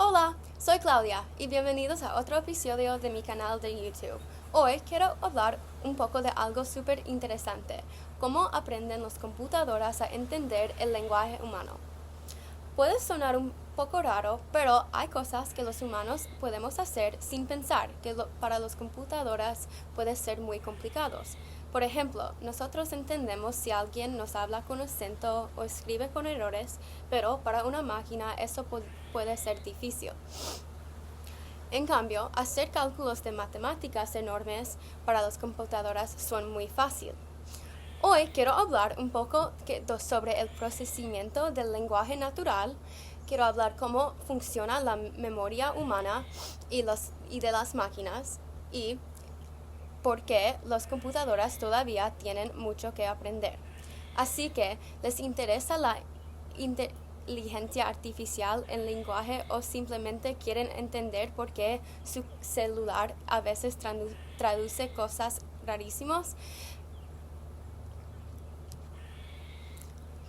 Hola, soy Claudia y bienvenidos a otro episodio de mi canal de YouTube. Hoy quiero hablar un poco de algo súper interesante, cómo aprenden las computadoras a entender el lenguaje humano. Puede sonar un poco raro, pero hay cosas que los humanos podemos hacer sin pensar, que para las computadoras puede ser muy complicados. Por ejemplo, nosotros entendemos si alguien nos habla con acento o escribe con errores, pero para una máquina eso puede ser difícil. En cambio, hacer cálculos de matemáticas enormes para las computadoras son muy fácil. Hoy quiero hablar un poco sobre el procesamiento del lenguaje natural. Quiero hablar cómo funciona la memoria humana y de las máquinas y por qué las computadoras todavía tienen mucho que aprender. Así que, ¿les interesa la inteligencia artificial en lenguaje o simplemente quieren entender por qué su celular a veces traduce cosas rarísimas?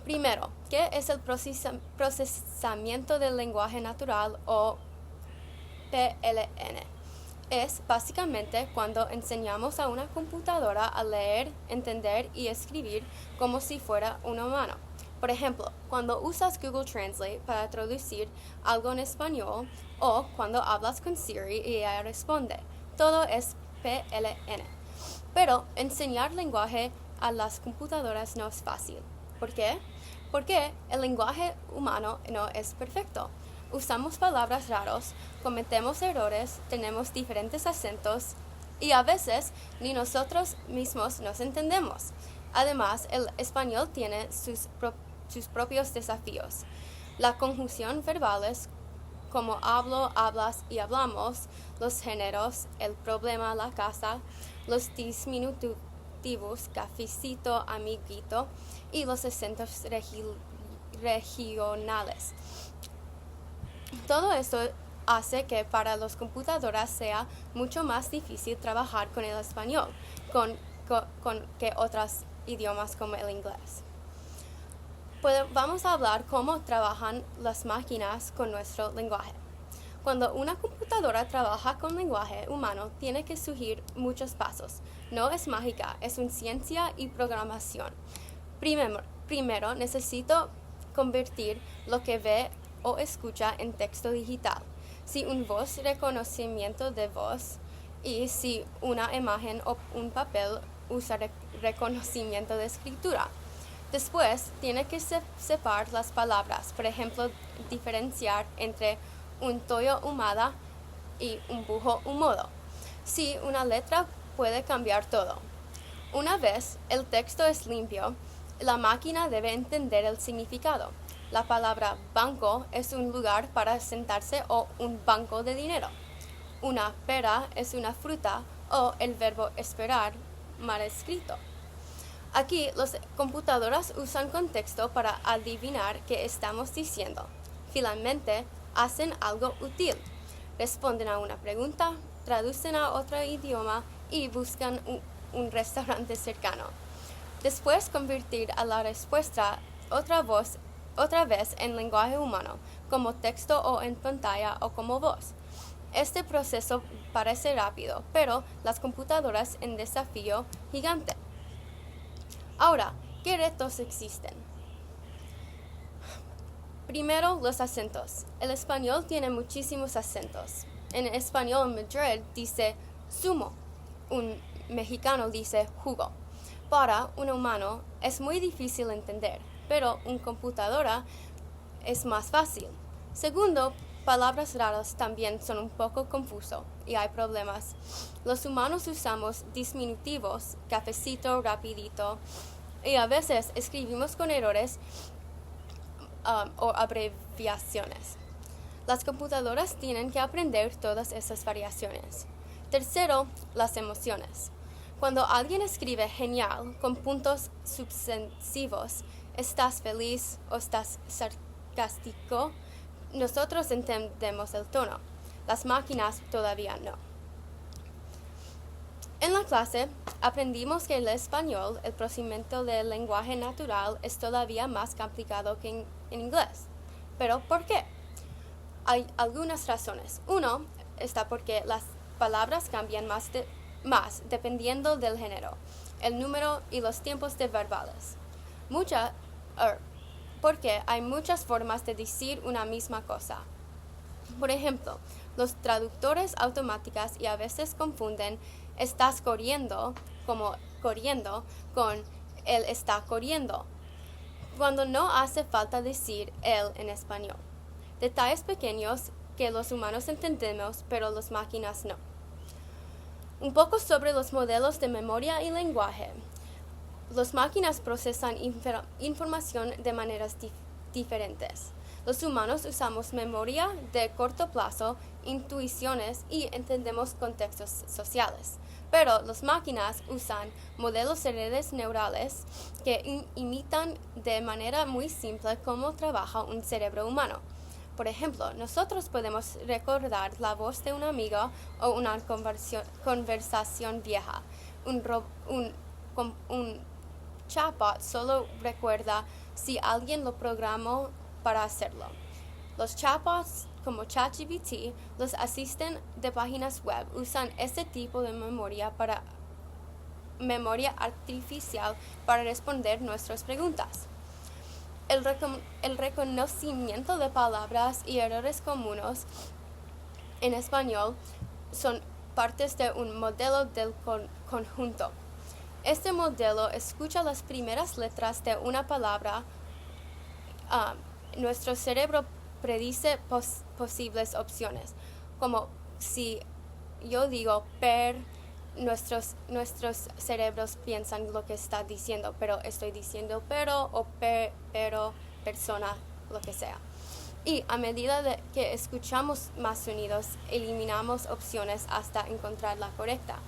Primero, ¿qué es el procesamiento del lenguaje natural o PLN? Es básicamente cuando enseñamos a una computadora a leer, entender y escribir como si fuera un humano. Por ejemplo, cuando usas Google Translate para traducir algo en español o cuando hablas con Siri y ella responde. Todo es PLN. Pero enseñar lenguaje a las computadoras no es fácil. ¿Por qué? Porque el lenguaje humano no es perfecto. Usamos palabras raras, cometemos errores, tenemos diferentes acentos y a veces ni nosotros mismos nos entendemos. Además, el español tiene sus propios desafíos. La conjunción verbales, como hablo, hablas y hablamos, los géneros, el problema, la casa, los diminutivos, cafecito, amiguito y los acentos regionales. Todo esto hace que para las computadoras sea mucho más difícil trabajar con el español que otros idiomas como el inglés. Vamos a hablar cómo trabajan las máquinas con nuestro lenguaje. Cuando una computadora trabaja con lenguaje humano, tiene que seguir muchos pasos. No es mágica, es una ciencia y programación. Primero necesito convertir lo que ve o escucha en texto digital. Si un voz, reconocimiento de voz, y si una imagen o un papel usa reconocimiento de escritura. Después, tiene que separar las palabras, por ejemplo, diferenciar entre un toyo humada y un bujo húmedo. Si una letra puede cambiar todo. Una vez el texto es limpio, la máquina debe entender el significado. La palabra banco es un lugar para sentarse o un banco de dinero. Una pera es una fruta o el verbo esperar mal escrito. Aquí las computadoras usan contexto para adivinar qué estamos diciendo. Finalmente, hacen algo útil. Responden a una pregunta, traducen a otro idioma y buscan un restaurante cercano. Después convertir a la respuesta otra vez en lenguaje humano, como texto o en pantalla o como voz. Este proceso parece rápido, pero las computadoras en desafío gigante. Ahora, ¿qué retos existen? Primero, los acentos. El español tiene muchísimos acentos. En español, Madrid dice zumo. Un mexicano dice jugo. Para un humano es muy difícil entender, pero una computadora es más fácil. Segundo, palabras raras también son un poco confuso y hay problemas. Los humanos usamos diminutivos, cafecito, rapidito, y a veces escribimos con errores o abreviaciones. Las computadoras tienen que aprender todas esas variaciones. Tercero, las emociones. Cuando alguien escribe genial con puntos suspensivos, estás feliz o estás sarcástico, nosotros entendemos el tono. Las máquinas todavía no. En la clase aprendimos que el español, el procesamiento del lenguaje natural, es todavía más complicado que en inglés. ¿Pero por qué? Hay algunas razones. Uno está porque las palabras cambian más dependiendo del género, el número y los tiempos de verbales. Porque hay muchas formas de decir una misma cosa. Por ejemplo, los traductores automáticos y a veces confunden estás corriendo como corriendo con él está corriendo, cuando no hace falta decir él en español. Detalles pequeños que los humanos entendemos, pero las máquinas no. Un poco sobre los modelos de memoria y lenguaje. Las máquinas procesan información de maneras diferentes. Los humanos usamos memoria de corto plazo, intuiciones y entendemos contextos sociales. Pero las máquinas usan modelos de redes neurales que imitan de manera muy simple cómo trabaja un cerebro humano. Por ejemplo, nosotros podemos recordar la voz de un amigo o una conversación vieja. Un chatbot solo recuerda si alguien lo programó para hacerlo. Los chatbots como ChatGPT, los asistentes de páginas web, usan este tipo de memoria artificial para responder nuestras preguntas. El reconocimiento de palabras y errores comunes en español son partes de un modelo del conjunto. Este modelo escucha las primeras letras de una palabra. Nuestro cerebro predice posibles opciones, como si yo digo nuestros cerebros piensan lo que está diciendo, pero estoy diciendo pero o pero, persona, lo que sea. Y a medida que escuchamos más sonidos, eliminamos opciones hasta encontrar la correcta.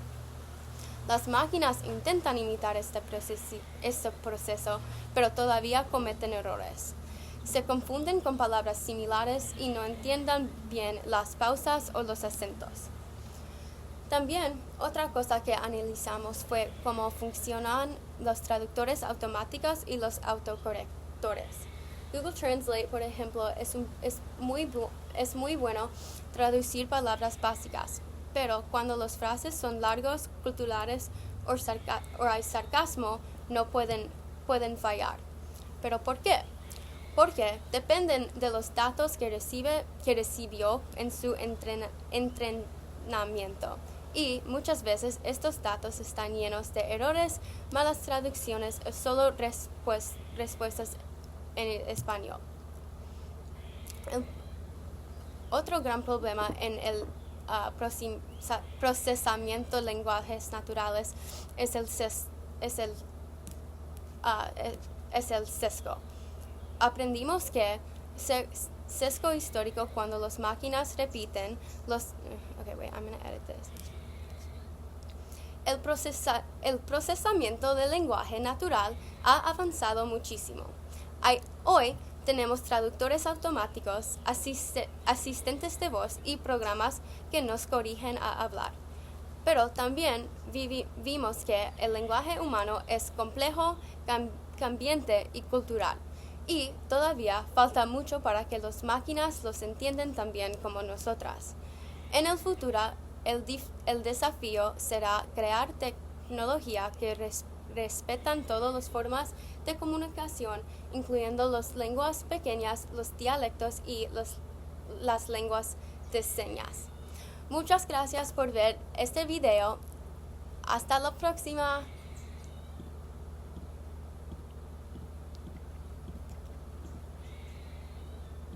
Las máquinas intentan imitar este proceso, pero todavía cometen errores. Se confunden con palabras similares y no entienden bien las pausas o los acentos. También, otra cosa que analizamos fue cómo funcionan los traductores automáticos y los autocorrectores. Google Translate, por ejemplo, es muy bueno traducir palabras básicas, pero cuando las frases son largos, culturales o hay sarcasmo, no pueden fallar. ¿Pero por qué? Porque dependen de los datos que recibió en su entrenamiento. Y muchas veces estos datos están llenos de errores, malas traducciones o solo respuestas en el español. Otro gran problema en el procesamiento de lenguajes naturales es el sesgo. Aprendimos que sesgo histórico cuando las máquinas repiten el procesamiento del lenguaje natural ha avanzado muchísimo. Hoy tenemos traductores automáticos, asistentes de voz y programas que nos corrigen a hablar. Pero también vimos que el lenguaje humano es complejo, cambiante y cultural. Y todavía falta mucho para que las máquinas los entiendan tan bien como nosotras. En el futuro, el desafío será crear tecnología que respetan todas las formas de comunicación, incluyendo las lenguas pequeñas, los dialectos y las lenguas de señas. Muchas gracias por ver este video. Hasta la próxima.